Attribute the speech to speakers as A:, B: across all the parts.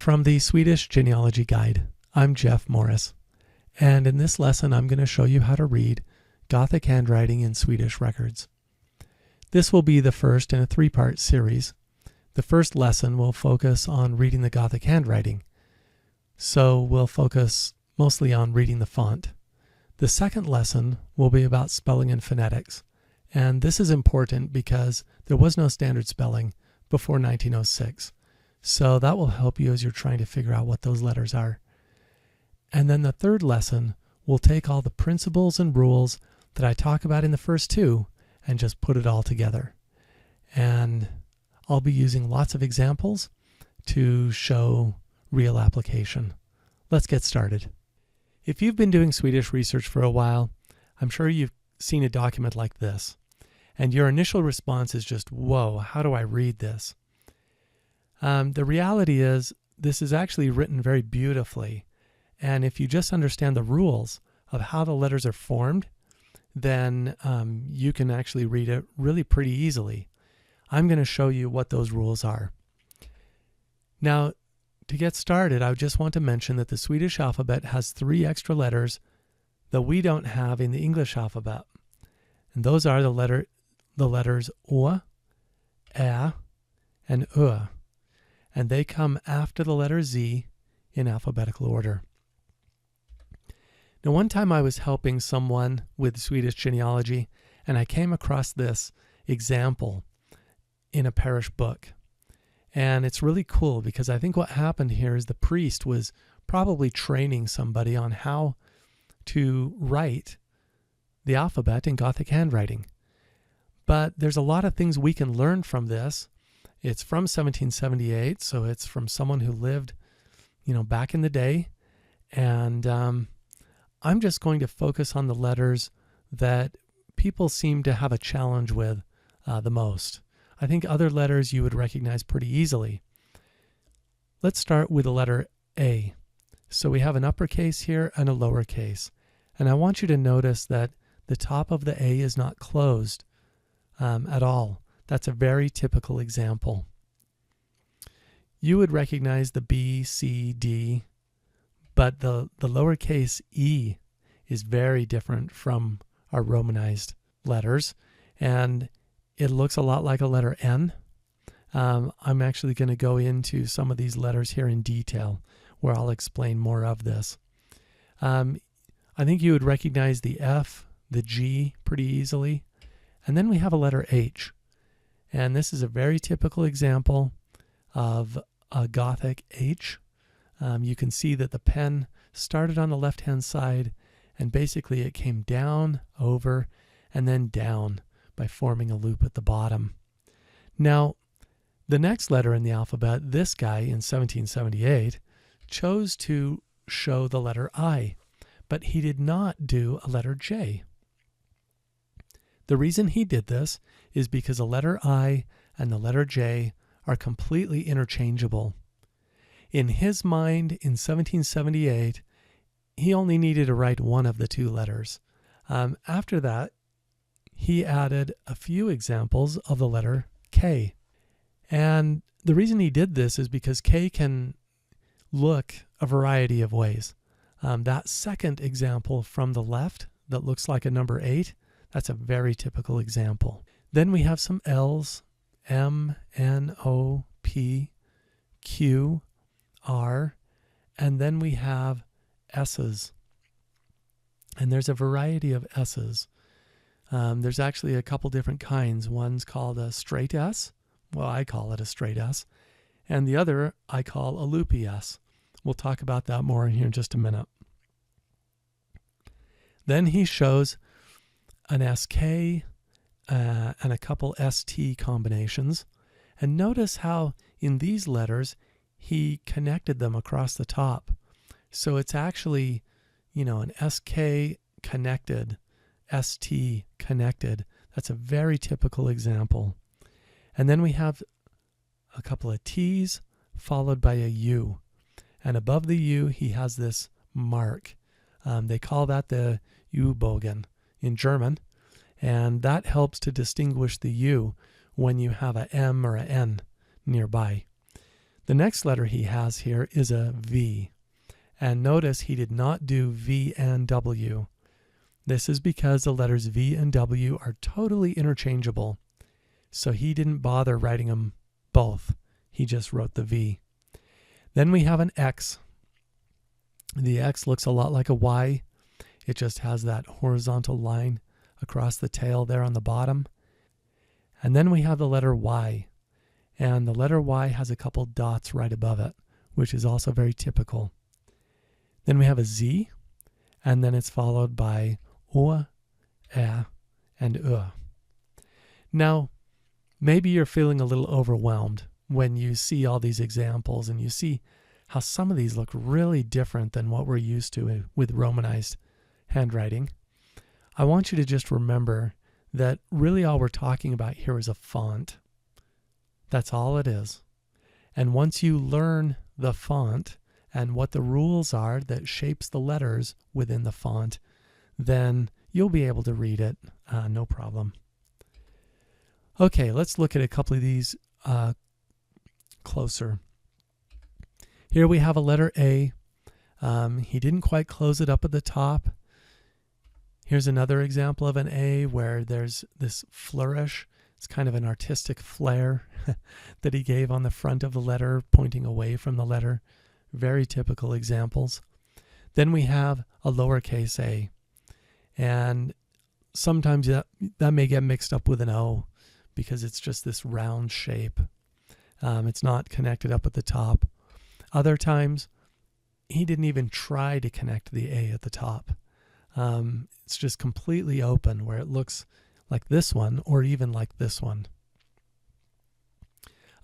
A: From the Swedish Genealogy Guide, I'm Jeff Morris, and in this lesson I'm going to show you how to read Gothic handwriting in Swedish records. This will be the first in a three-part series. The first lesson will focus on reading the Gothic handwriting, so we'll focus mostly on reading the font. The second lesson will be about spelling and phonetics, and this is important because there was no standard spelling before 1906. So that will help you as you're trying to figure out what those letters are. And then the third lesson will take all the principles and rules that I talk about in the first two and just put it all together. And I'll be using lots of examples to show real application. Let's get started. If you've been doing Swedish research for a while, I'm sure you've seen a document like this. And your initial response is just, whoa, how do I read this? The reality is this is actually written very beautifully, and if you just understand the rules of how the letters are formed, then you can actually read it really pretty easily. I'm going to show you what those rules are. Now, to get started, I just want to mention that the Swedish alphabet has 3 extra letters that we don't have in the English alphabet, and those are the letters Å, Ä, and Ö. And they come after the letter Z in alphabetical order. Now, one time I was helping someone with Swedish genealogy, and I came across this example in a parish book. And it's really cool because I think what happened here is the priest was probably training somebody on how to write the alphabet in Gothic handwriting. But there's a lot of things we can learn from this. It's from 1778, so it's from someone who lived, back in the day. And I'm just going to focus on the letters that people seem to have a challenge with the most. I think other letters you would recognize pretty easily. Let's start with the letter A. So we have an uppercase here and a lowercase. And I want you to notice that the top of the A is not closed at all. That's a very typical example. You would recognize the B, C, D, but the lowercase e is very different from our Romanized letters, and it looks a lot like a letter N. I'm actually going to go into some of these letters here in detail, where I'll explain more of this. I think you would recognize the F, the G pretty easily, and then we have a letter H. And this is a very typical example of a Gothic H. You can see that the pen started on the left-hand side, and basically it came down, over, and then down by forming a loop at the bottom. Now, the next letter in the alphabet, this guy in 1778, chose to show the letter I, but he did not do a letter J. The reason he did this is because the letter I and the letter J are completely interchangeable. In his mind, in 1778, he only needed to write one of the 2 letters. After that, he added a few examples of the letter K. And the reason he did this is because K can look a variety of ways. That second example from the left that looks like a number 8, that's a very typical example. Then we have some L's, M, N, O, P, Q, R, and then we have S's. And there's a variety of S's. There's actually a couple different kinds. One's called a straight S. Well, I call it a straight S. And the other I call a loopy S. We'll talk about that more in here in just a minute. Then he shows an SK and a couple ST combinations. And notice how in these letters he connected them across the top. So it's actually, an SK connected, ST connected. That's a very typical example. And then we have a couple of T's followed by a U. And above the U he has this mark. They call that the U-bogen in German. And that helps to distinguish the U when you have a M or a N nearby. The next letter he has here is a V. And notice he did not do V and W. This is because the letters V and W are totally interchangeable. So he didn't bother writing them both. He just wrote the V. Then we have an X. The X looks a lot like a Y. It just has that horizontal line across the tail there on the bottom. And then we have the letter Y. And the letter Y has a couple dots right above it, which is also very typical. Then we have a Z, and then it's followed by O, E, and U. Now, maybe you're feeling a little overwhelmed when you see all these examples and you see how some of these look really different than what we're used to with Romanized handwriting. I want you to just remember that really all we're talking about here is a font. That's all it is. And once you learn the font and what the rules are that shapes the letters within the font, then you'll be able to read it, no problem. Okay, let's look at a couple of these closer. Here we have a letter A. He didn't quite close it up at the top. Here's another example of an A where there's this flourish. It's kind of an artistic flair that he gave on the front of the letter, pointing away from the letter. Very typical examples. Then we have a lowercase a. And sometimes that may get mixed up with an O because it's just this round shape. It's not connected up at the top. Other times, he didn't even try to connect the A at the top. It's just completely open where it looks like this one or even like this one.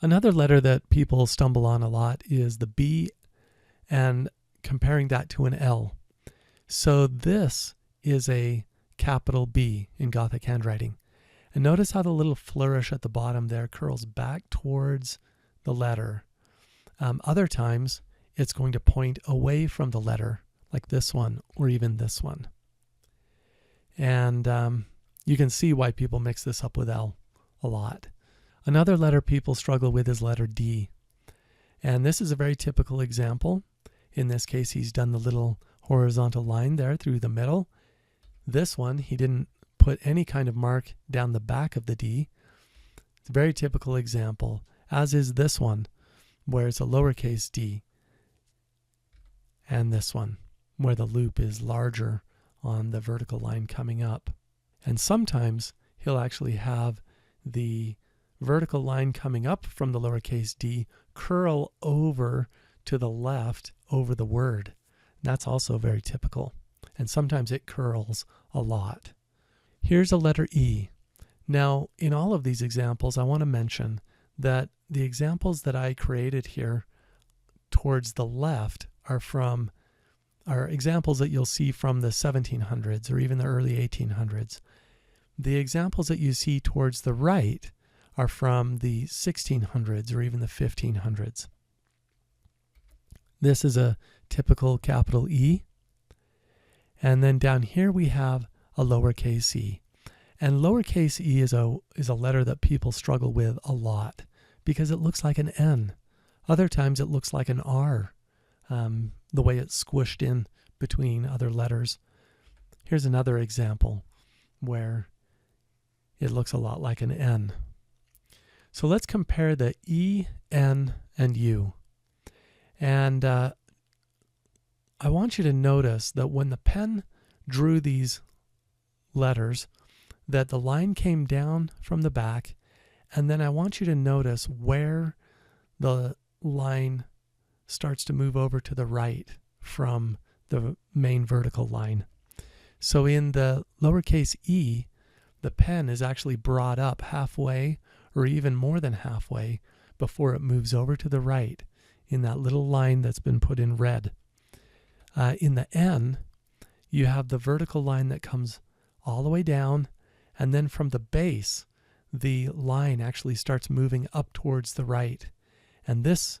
A: Another letter that people stumble on a lot is the B and comparing that to an L. So this is a capital B in Gothic handwriting. And notice how the little flourish at the bottom there curls back towards the letter. Other times, it's going to point away from the letter, like this one or even this one. And you can see why people mix this up with L a lot. Another letter people struggle with is letter D. And this is a very typical example. In this case, he's done the little horizontal line there through the middle. This one, he didn't put any kind of mark down the back of the D. It's a very typical example, as is this one, where it's a lowercase d, and this one, where the loop is larger on the vertical line coming up. And sometimes he'll actually have the vertical line coming up from the lowercase d curl over to the left over the word. And that's also very typical. And sometimes it curls a lot. Here's a letter E. Now, in all of these examples, I want to mention that the examples that I created here towards the left are examples that you'll see from the 1700s or even the early 1800s. The examples that you see towards the right are from the 1600s or even the 1500s. This is a typical capital E. And then down here we have a lowercase e. And lowercase e is a letter that people struggle with a lot because it looks like an N. Other times it looks like an R, the way it's squished in between other letters. Here's another example where it looks a lot like an N. So let's compare the E, N, and U. And I want you to notice that when the pen drew these letters, that the line came down from the back, and then I want you to notice where the line starts to move over to the right from the main vertical line. So in the lowercase e, the pen is actually brought up halfway or even more than halfway before it moves over to the right in that little line that's been put in red. In the N, you have the vertical line that comes all the way down, and then from the base, the line actually starts moving up towards the right. And this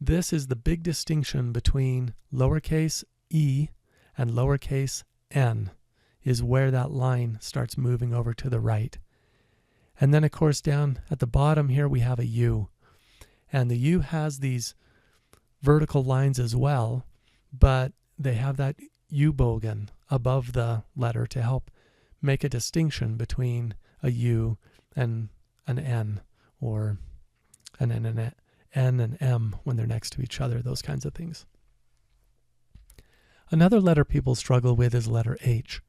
A: is the big distinction between lowercase e and lowercase n, is where that line starts moving over to the right. And then, of course, down at the bottom here we have a U. And the U has these vertical lines as well, but they have that U-bogen above the letter to help make a distinction between a U and an N, or an N and M when they're next to each other, those kinds of things. Another letter people struggle with is letter H.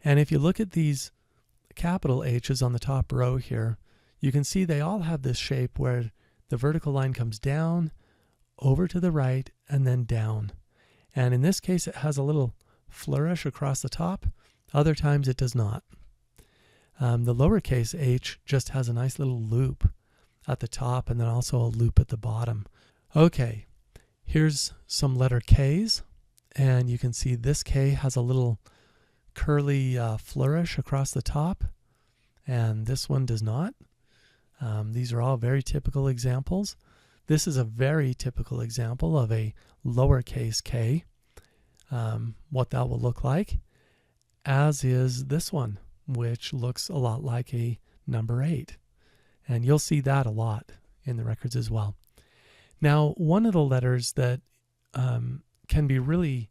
A: And if you look at these capital H's on the top row here, you can see they all have this shape where the vertical line comes down, over to the right, and then down. And in this case, it has a little flourish across the top. Other times it does not. The lowercase h just has a nice little loop at the top and then also a loop at the bottom. Okay, here's some letter K's, and you can see this K has a little curly flourish across the top, and this one does not. These are all very typical examples. This is a very typical example of a lowercase k, what that will look like, as is this one, which looks a lot like a number 8. And you'll see that a lot in the records as well. Now, one of the letters that can be really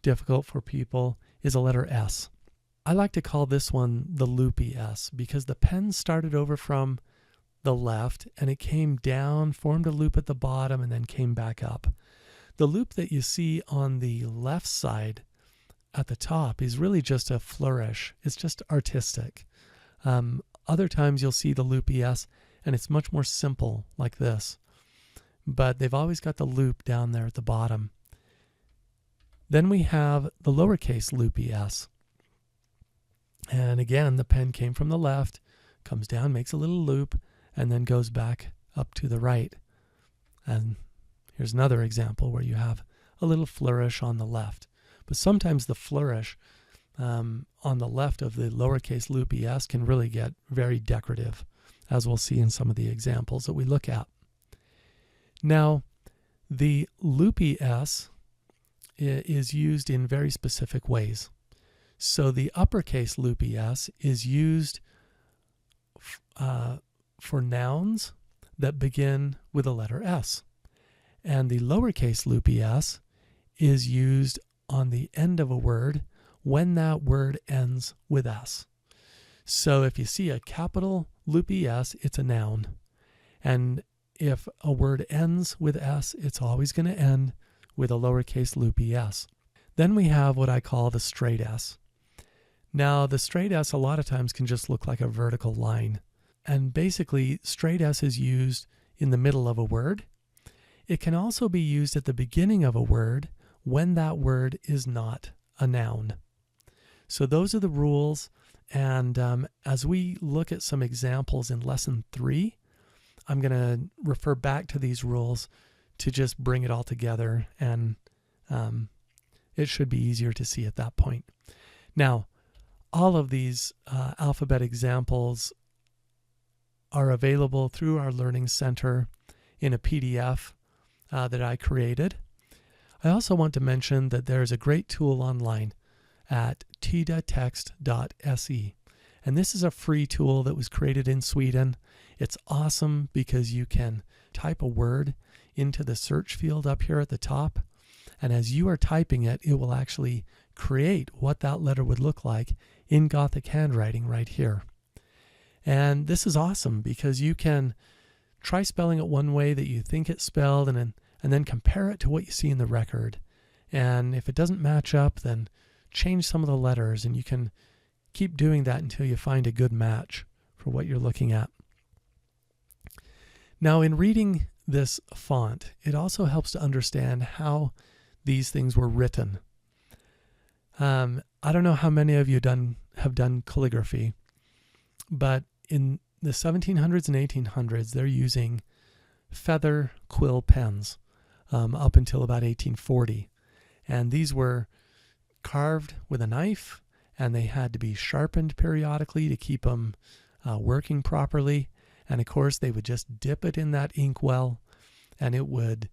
A: difficult for people is a letter S. I like to call this one the loopy S because the pen started over from the left and it came down, formed a loop at the bottom, and then came back up. The loop that you see on the left side at the top is really just a flourish. It's just artistic. Other times you'll see the loopy S and it's much more simple like this. But they've always got the loop down there at the bottom. Then we have the lowercase loopy S. And again, the pen came from the left, comes down, makes a little loop, and then goes back up to the right. And here's another example where you have a little flourish on the left. But sometimes the flourish on the left of the lowercase loopy s can really get very decorative, as we'll see in some of the examples that we look at. Now, the loopy s is used in very specific ways. So the uppercase loopy s is used for nouns that begin with a letter S. And the lowercase loopy s is used on the end of a word when that word ends with S. So if you see a capital loopy S, it's a noun. And if a word ends with S, it's always going to end with a lowercase loopy s. Then we have what I call the straight S. Now, the straight S a lot of times can just look like a vertical line. And basically, straight S is used in the middle of a word. It can also be used at the beginning of a word when that word is not a noun. So those are the rules. And as we look at some examples in lesson 3, I'm going to refer back to these rules to just bring it all together, and it should be easier to see at that point. Now, all of these alphabet examples are available through our Learning Center in a PDF that I created. I also want to mention that there's a great tool online at tidatext.se. And this is a free tool that was created in Sweden. It's awesome because you can type a word into the search field up here at the top. And as you are typing it, it will actually create what that letter would look like in Gothic handwriting right here. And this is awesome because you can try spelling it one way that you think it's spelled and then compare it to what you see in the record. And if it doesn't match up, then change some of the letters, and you can keep doing that until you find a good match for what you're looking at. Now, in reading this font, it also helps to understand how these things were written. I don't know how many of you have done calligraphy, but in the 1700s and 1800s, they're using feather quill pens up until about 1840. And these were carved with a knife, and they had to be sharpened periodically to keep them working properly. And of course, they would just dip it in that ink well, and it would,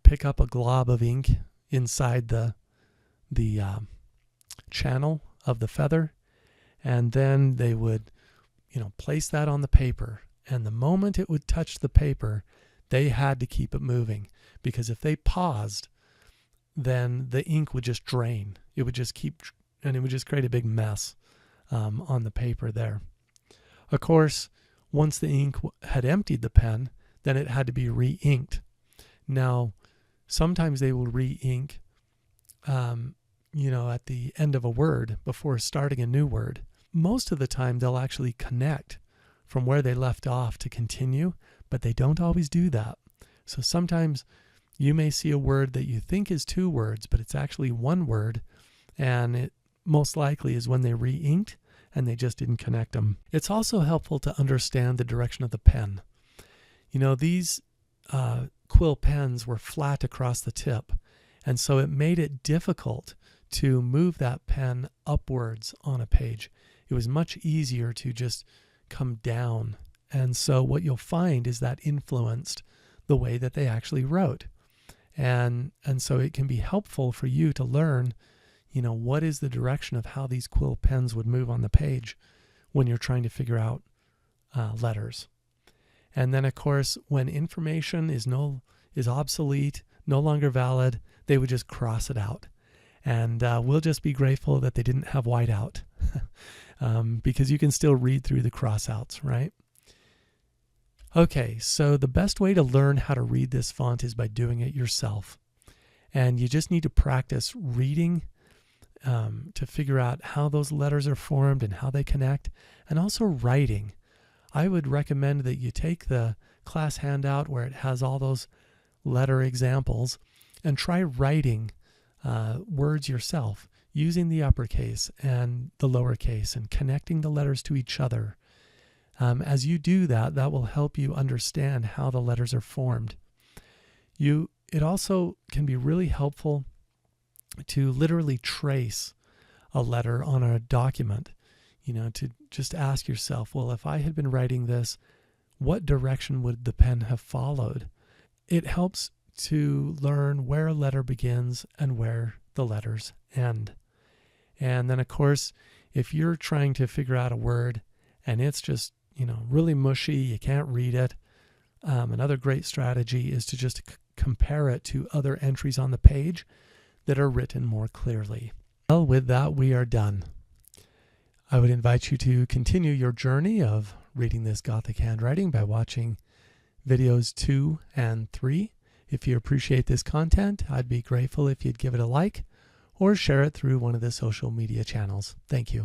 A: pick up a glob of ink inside the channel of the feather, and then they would, place that on the paper. And the moment it would touch the paper, They had to keep it moving, because if they paused, then the ink would just drain. It would just keep, and it would just create a big mess on the paper there. Of course, once the ink had emptied the pen, then it had to be re-inked. Now, sometimes they will re-ink, at the end of a word before starting a new word. Most of the time, they'll actually connect from where they left off to continue, but they don't always do that. So sometimes you may see a word that you think is 2 words, but it's actually 1 word, and it most likely is when they re-inked and they just didn't connect them. It's also helpful to understand the direction of the pen. These quill pens were flat across the tip, and so it made it difficult to move that pen upwards on a page. It was much easier to just come down. And so what you'll find is that influenced the way that they actually wrote. And so it can be helpful for you to learn, what is the direction of how these quill pens would move on the page when you're trying to figure out letters. And then, of course, when information is obsolete, no longer valid, they would just cross it out. And we'll just be grateful that they didn't have whiteout, because you can still read through the crossouts, right? Okay, so the best way to learn how to read this font is by doing it yourself. And you just need to practice reading to figure out how those letters are formed and how they connect, and also writing. I would recommend that you take the class handout where it has all those letter examples and try writing words yourself using the uppercase and the lowercase and connecting the letters to each other. As you do that, that will help you understand how the letters are formed. It also can be really helpful to literally trace a letter on a document, to just ask yourself, well, if I had been writing this, what direction would the pen have followed? It helps to learn where a letter begins and where the letters end. And then, of course, if you're trying to figure out a word and it's just, really mushy, you can't read it, another great strategy is to just compare it to other entries on the page that are written more clearly. Well, with that, we are done. I would invite you to continue your journey of reading this Gothic handwriting by watching videos 2 and 3. If you appreciate this content, I'd be grateful if you'd give it a like or share it through one of the social media channels. Thank you.